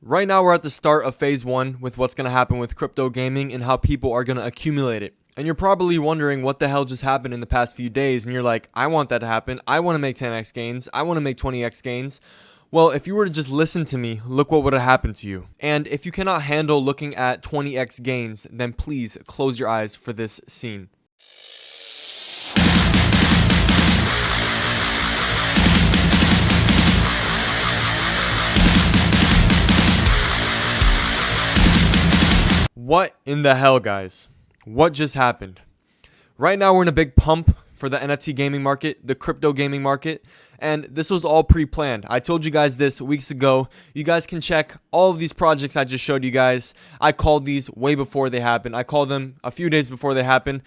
Right now we're at the start of phase 1 with what's going to happen with crypto gaming and how people are going to accumulate it. And you're probably wondering what the hell just happened in the past few days, and you're like, I want that to happen. I want to make 10x gains. I want to make 20x gains. Well, if you were to just listen to me, look what would have happened to you. And if you cannot handle looking at 20x gains, then please close your eyes for this scene. What in the hell, guys? What just happened? Right now we're in a big pump for the NFT gaming market, the crypto gaming market, and this was all pre-planned. I told you guys this weeks ago. You guys can check all of these projects I just showed you guys. I called these way before they happened. I called them a few days before they happened.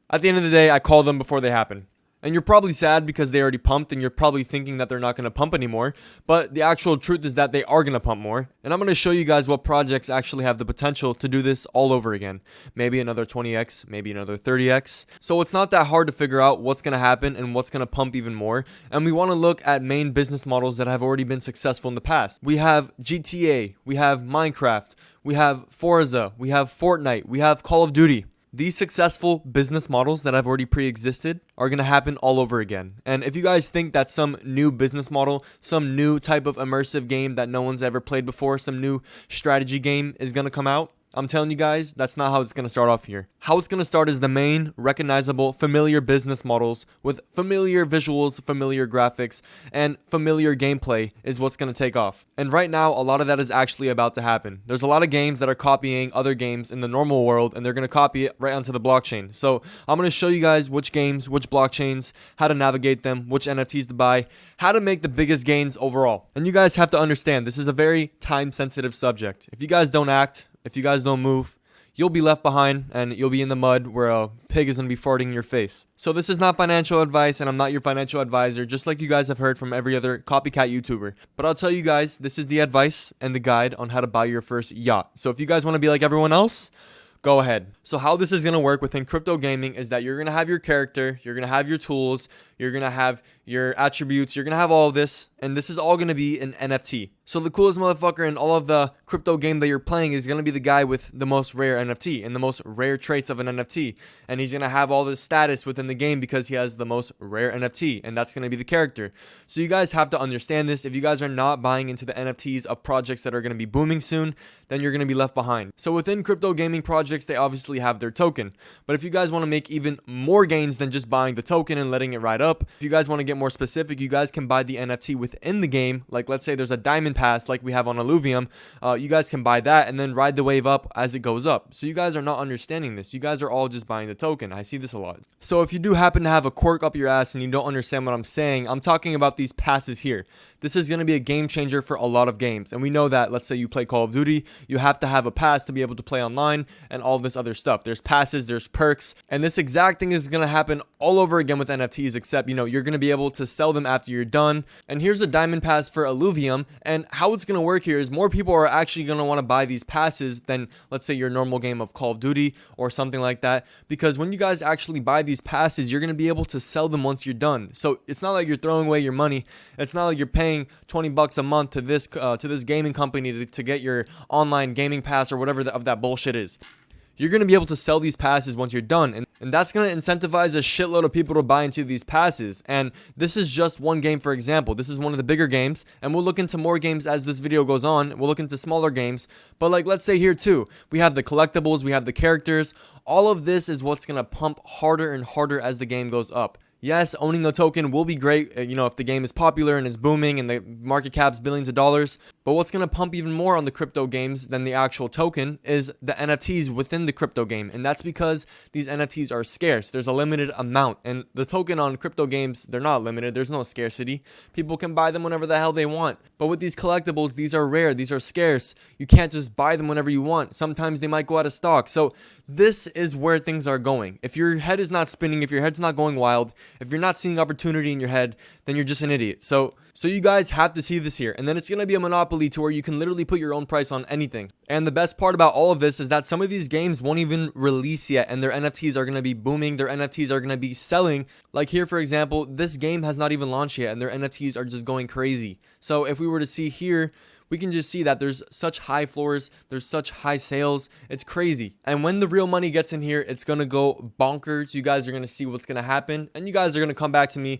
At the end of the day, I called them before they happened. And you're probably sad because they already pumped, and you're probably thinking that they're not going to pump anymore. But the actual truth is that they are going to pump more. And I'm going to show you guys what projects actually have the potential to do this all over again. Maybe another 20x, maybe another 30x. So it's not that hard to figure out what's going to happen and what's going to pump even more. And we want to look at main business models that have already been successful in the past. We have GTA, we have Minecraft, we have Forza, we have Fortnite, we have Call of Duty. These successful business models that have already pre-existed are going to happen all over again. And if you guys think that some new business model, some new type of immersive game that no one's ever played before, some new strategy game is going to come out, I'm telling you guys, that's not how it's going to start off here. How it's going to start is the main, recognizable, familiar business models with familiar visuals, familiar graphics, and familiar gameplay is what's going to take off. And right now, a lot of that is actually about to happen. There's a lot of games that are copying other games in the normal world, and they're going to copy it right onto the blockchain. So I'm going to show you guys which games, which blockchains, how to navigate them, which NFTs to buy, how to make the biggest gains overall. And you guys have to understand, this is a very time-sensitive subject. If you guys don't act, if you guys don't move, you'll be left behind and you'll be in the mud where a pig is going to be farting in your face. So this is not financial advice, and I'm not your financial advisor, just like you guys have heard from every other copycat YouTuber. But I'll tell you guys, this is the advice and the guide on how to buy your first yacht. So if you guys want to be like everyone else, go ahead. So how this is going to work within crypto gaming is that you're going to have your character, you're going to have your tools, you're going to have your attributes, you're going to have all of this, and this is all going to be an NFT. So the coolest motherfucker in all of the crypto game that you're playing is going to be the guy with the most rare NFT and the most rare traits of an NFT. And he's going to have all this status within the game because he has the most rare NFT, and that's going to be the character. So you guys have to understand this. If you guys are not buying into the NFTs of projects that are going to be booming soon, then you're going to be left behind. So within crypto gaming projects, they obviously have their token. But if you guys want to make even more gains than just buying the token and letting it ride up, if you guys want to get more specific, you guys can buy the NFT within the game. Like let's say there's a diamond pass like we have on Illuvium. You guys can buy that and then ride the wave up as it goes up. So you guys are not understanding this. You guys are all just buying the token. I see this a lot. So if you do happen to have a quirk up your ass and you don't understand what I'm saying, I'm talking about these passes here. This is going to be a game changer for a lot of games. And we know that, let's say you play Call of Duty, you have to have a pass to be able to play online and all this other stuff. There's passes, there's perks, and this exact thing is going to happen all over again with NFTs, except, you're going to be able to sell them after you're done. And here's a diamond pass for Illuvium, and how it's going to work here is more people are actually going to want to buy these passes than, let's say, your normal game of Call of Duty or something like that, because when you guys actually buy these passes, you're going to be able to sell them once you're done. So it's not like you're throwing away your money. It's not like you're paying $20 a month to this gaming company to get your online gaming pass or whatever of that bullshit is. You're going to be able to sell these passes once you're done. And that's going to incentivize a shitload of people to buy into these passes. And this is just one game, for example. This is one of the bigger games. And we'll look into more games as this video goes on. We'll look into smaller games. But like, let's say here too, we have the collectibles, we have the characters. All of this is what's going to pump harder and harder as the game goes up. Yes, owning the token will be great, if the game is popular and is booming and the market cap's billions of dollars. But what's going to pump even more on the crypto games than the actual token is the NFTs within the crypto game. And that's because these NFTs are scarce. There's a limited amount. And the token on crypto games, they're not limited. There's no scarcity. People can buy them whenever the hell they want. But with these collectibles, these are rare. These are scarce. You can't just buy them whenever you want. Sometimes they might go out of stock. So this is where things are going. If your head is not spinning, if your head's not going wild, if you're not seeing opportunity in your head, then you're just an idiot. So you guys have to see this here. And then it's going to be a monopoly to where you can literally put your own price on anything. And the best part about all of this is that some of these games won't even release yet, and their NFTs are going to be booming. Their NFTs are going to be selling. Like here, for example, this game has not even launched yet, and their NFTs are just going crazy. So if we were to see here, we can just see that there's such high floors, there's such high sales. It's crazy. And when the real money gets in here, it's going to go bonkers. You guys are going to see what's going to happen, and you guys are going to come back to me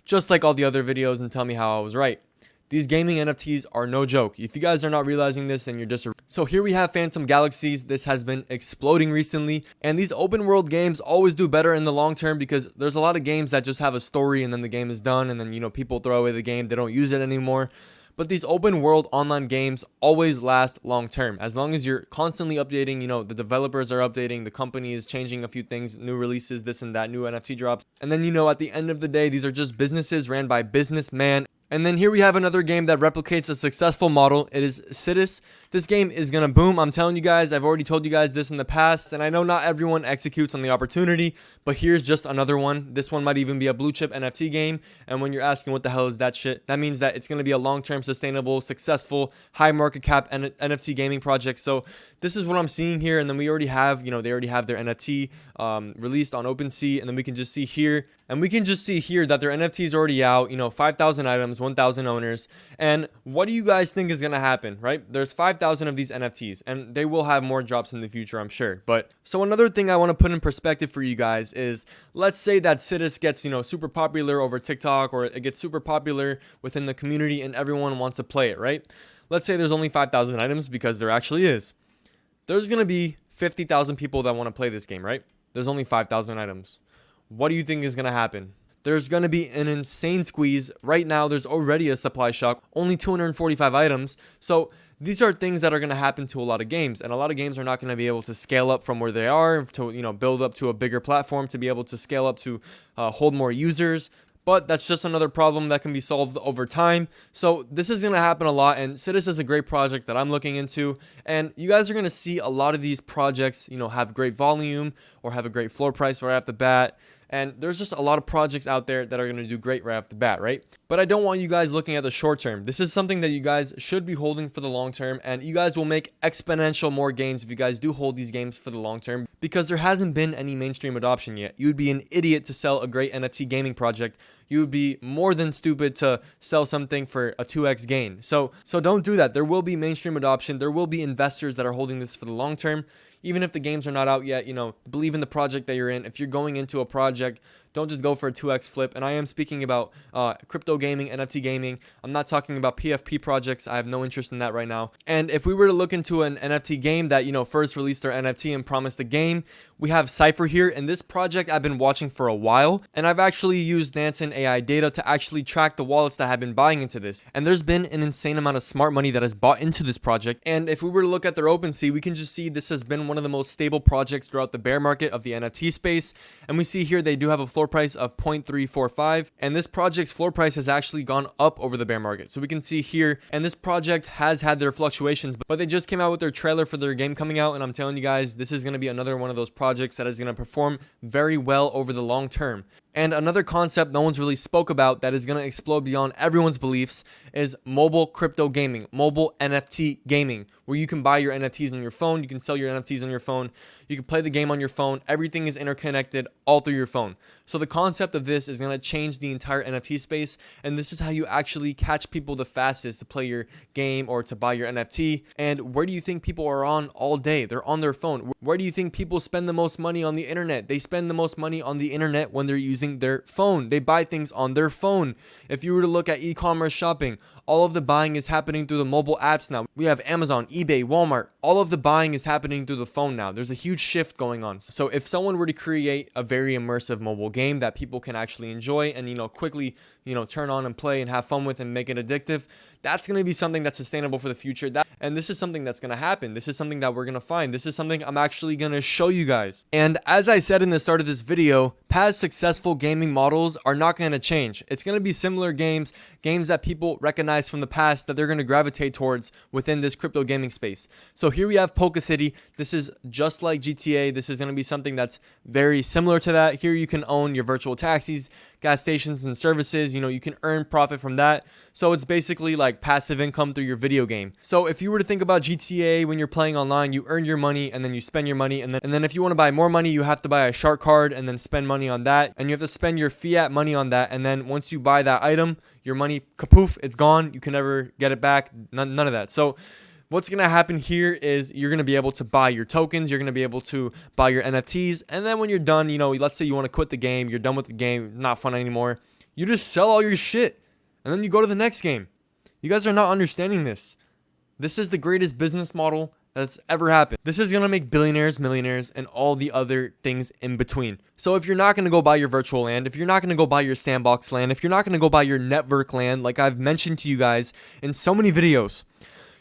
just like all the other videos and tell me how I was right. These gaming NFTs are no joke. If you guys are not realizing this, then you're just So here we have Phantom Galaxies. This has been exploding recently, and these open world games always do better in the long term because there's a lot of games that just have a story and then the game is done, and then people throw away the game, they don't use it anymore. But these open world online games always last long term. As long as you're constantly updating, the developers are updating, the company is changing a few things, new releases, this and that, new NFT drops. And then, at the end of the day, these are just businesses ran by businessmen. And then here we have another game that replicates a successful model. It is Citiz. This game is going to boom. I'm telling you guys, I've already told you guys this in the past, and I know not everyone executes on the opportunity, but here's just another one. This one might even be a blue chip NFT game. And when you're asking what the hell is that shit, that means that it's going to be a long-term, sustainable, successful, high market cap NFT gaming project. So this is what I'm seeing here. And then we already have, they already have their NFT released on OpenSea. And then we can just see here. And we can just see here that their NFT is already out, 5,000 items, 1,000 owners. And what do you guys think is going to happen, right? There's 5,000 of these NFTs, and they will have more drops in the future, I'm sure. But so another thing I want to put in perspective for you guys is, let's say that Citiz gets, super popular over TikTok, or it gets super popular within the community and everyone wants to play it, right? Let's say there's only 5,000 items, because there actually is. There's going to be 50,000 people that want to play this game, right? There's only 5,000 items. What do you think is going to happen? There's going to be an insane squeeze. Right now, there's already a supply shock, only 245 items. So these are things that are going to happen to a lot of games, and a lot of games are not going to be able to scale up from where they are to, build up to a bigger platform, to be able to scale up to hold more users. But that's just another problem that can be solved over time. So this is going to happen a lot, and Citiz is a great project that I'm looking into. And you guys are going to see a lot of these projects, have great volume or have a great floor price right off the bat. And there's just a lot of projects out there that are going to do great right off the bat, right? But I don't want you guys looking at the short term. This is something that you guys should be holding for the long term, and you guys will make exponential more gains if you guys do hold these games for the long term, because there hasn't been any mainstream adoption yet. You would be an idiot to sell a great NFT gaming project. You would be more than stupid to sell something for a 2x gain. So don't do that. There will be mainstream adoption. There will be investors that are holding this for the long term. Even if the games are not out yet, believe in the project that you're in. If you're going into a project, don't just go for a 2x flip. And I am speaking about crypto gaming, NFT gaming. I'm not talking about PFP projects. I have no interest in that right now. And if we were to look into an NFT game that, first released their NFT and promised a game, we have Cypher here. And this project I've been watching for a while. And I've actually used Nansen AI data to actually track the wallets that have been buying into this. And there's been an insane amount of smart money that has bought into this project. And if we were to look at their OpenSea, we can just see this has been one of the most stable projects throughout the bear market of the NFT space. And we see here they do have a floor price of 0.345, and this project's floor price has actually gone up over the bear market. So we can see here, and this project has had their fluctuations, but they just came out with their trailer for their game coming out, and I'm telling you guys, this is going to be another one of those projects that is going to perform very well over the long term. And another concept no one's really spoke about that is going to explode beyond everyone's beliefs is mobile crypto gaming, mobile NFT gaming, where you can buy your NFTs on your phone, you can sell your NFTs on your phone, you can play the game on your phone, everything is interconnected all through your phone. So the concept of this is going to change the entire NFT space, and this is how you actually catch people the fastest to play your game or to buy your NFT. And where do you think people are on all day? They're on their phone. Where do you think people spend the most money on the internet? They spend the most money on the internet when they're using their phone. They buy things on their phone. If you were to look at e-commerce shopping, all of the buying is happening through the mobile apps now. We have Amazon, eBay, Walmart. All of the buying is happening through the phone now. There's a huge shift going on. So if someone were to create a very immersive mobile game that people can actually enjoy and, quickly, turn on and play and have fun with and make it addictive, that's going to be something that's sustainable for the future. And this is something that's going to happen. This is something that we're going to find. This is something I'm actually going to show you guys. And as I said in the start of this video, past successful gaming models are not going to change. It's going to be similar games that people recognize from the past that they're going to gravitate towards within this crypto gaming space. So here we have Polka City. This is just like GTA. This is going to be something that's very similar to that. Here you can own your virtual taxis, gas stations, and services. You can earn profit from that. So it's basically like passive income through your video game. So if you were to think about GTA, when you're playing online, you earn your money and then you spend your money, and then if you want to buy more money, you have to buy a shark card and then spend money on that, and you have to spend your fiat money on that, and then once you buy that item, your money, kapoof, it's gone. You can never get it back. None of that. So what's going to happen here is you're going to be able to buy your tokens. You're going to be able to buy your NFTs. And then when you're done, let's say you want to quit the game. You're done with the game. Not fun anymore. You just sell all your shit. And then you go to the next game. You guys are not understanding this. This is the greatest business model that's ever happened. This is going to make billionaires, millionaires, and all the other things in between. So if you're not going to go buy your virtual land, if you're not going to go buy your sandbox land, if you're not going to go buy your network land, like I've mentioned to you guys in so many videos,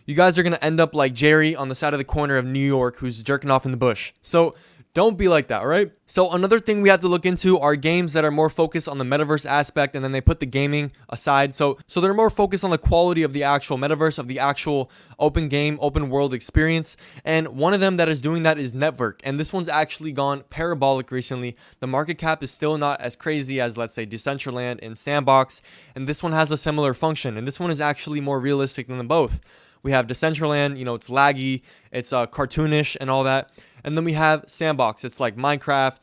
you guys are going to end up like Jerry on the side of the corner of New York who's jerking off in the bush. So don't be like that, all right? So another thing we have to look into are games that are more focused on the metaverse aspect, and then they put the gaming aside. So they're more focused on the quality of the actual metaverse, of the actual open game, open world experience. And one of them that is doing that is netvrk. And this one's actually gone parabolic recently. The market cap is still not as crazy as, let's say, Decentraland and Sandbox. And this one has a similar function. And this one is actually more realistic than them both. We have Decentraland, it's laggy, it's cartoonish and all that. And then we have Sandbox. It's like Minecraft,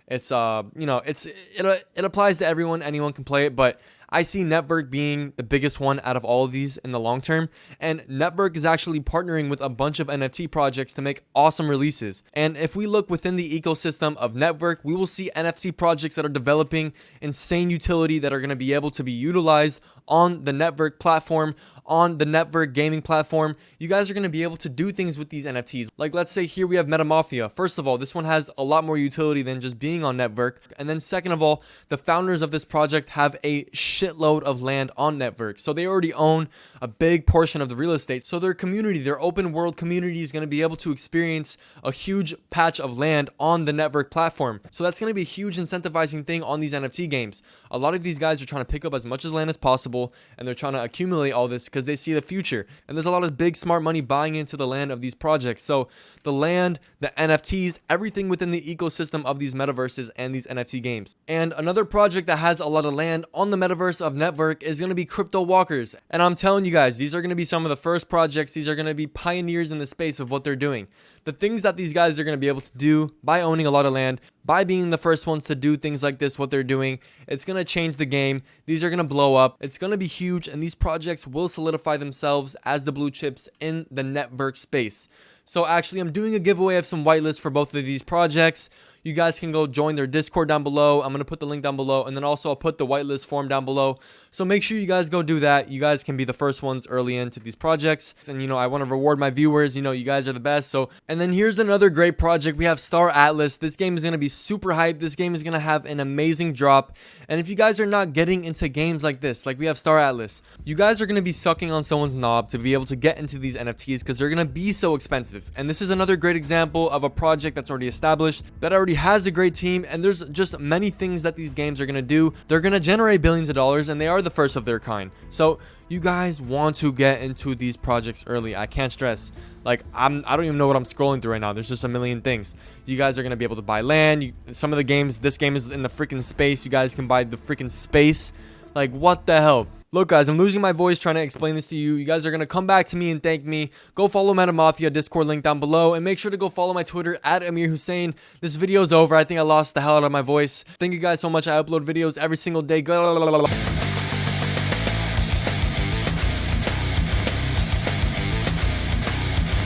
it applies to everyone. Anyone can play it, but I see netvrk being the biggest one out of all of these in the long term. And netvrk is actually partnering with a bunch of NFT projects to make awesome releases. And if we look within the ecosystem of netvrk, we will see NFT projects that are developing insane utility that are going to be able to be utilized on the netvrk platform, on the netvrk gaming platform. You guys are going to be able to do things with these NFTs. Like, let's say here we have Metamafia. First of all, this one has a lot more utility than just being on netvrk. And then second of all, the founders of this project have a shitload of land on netvrk. So they already own a big portion of the real estate. So their community, their open world community, is going to be able to experience a huge patch of land on the netvrk platform. So that's going to be a huge incentivizing thing on these NFT games. A lot of these guys are trying to pick up as much as land as possible, and they're trying to accumulate all this because they see the future. And there's a lot of big smart money buying into the land of these projects. So the land, the NFTs, everything within the ecosystem of these metaverses and these NFT games. And another project that has a lot of land on the metaverse of netvrk is going to be Cryptowalkers. And I'm telling you guys, these are going to be some of the first projects. These are going to be pioneers in the space of what they're doing. The things that these guys are going to be able to do by owning a lot of land, by being the first ones to do things like this, what they're doing, it's going to change the game. These are going to blow up. It's going to be huge, and these projects will solidify themselves as the blue chips in the netvrk space. So actually, I'm doing a giveaway of some whitelists for both of these projects. You guys can go join their Discord down below. I'm going to put the link down below, and then also I'll put the whitelist form down below. So make sure you guys go do that. You guys can be the first ones early into these projects. And, I want to reward my viewers. You guys are the best. So, and then here's another great project. We have Star Atlas. This game is going to be super hyped. This game is going to have an amazing drop. And if you guys are not getting into games like this, like we have Star Atlas, you guys are going to be sucking on someone's knob to be able to get into these NFTs because they're going to be so expensive. And this is another great example of a project that's already established, that already has a great team, and there's just many things that these games are going to do. They're going to generate billions of dollars, and they are the first of their kind. So you guys want to get into these projects early. I can't stress. Like, I don't even know what I'm scrolling through right now. There's just a million things. You guys are going to be able to buy land. Some of the games, this game is in the freaking space. You guys can buy the freaking space. Like, what the hell? Look, guys, I'm losing my voice trying to explain this to you. You guys are going to come back to me and thank me. Go follow Metamafia Discord link down below. And make sure to go follow my Twitter at Amir Hussein. This video's over. I think I lost the hell out of my voice. Thank you guys so much. I upload videos every single day.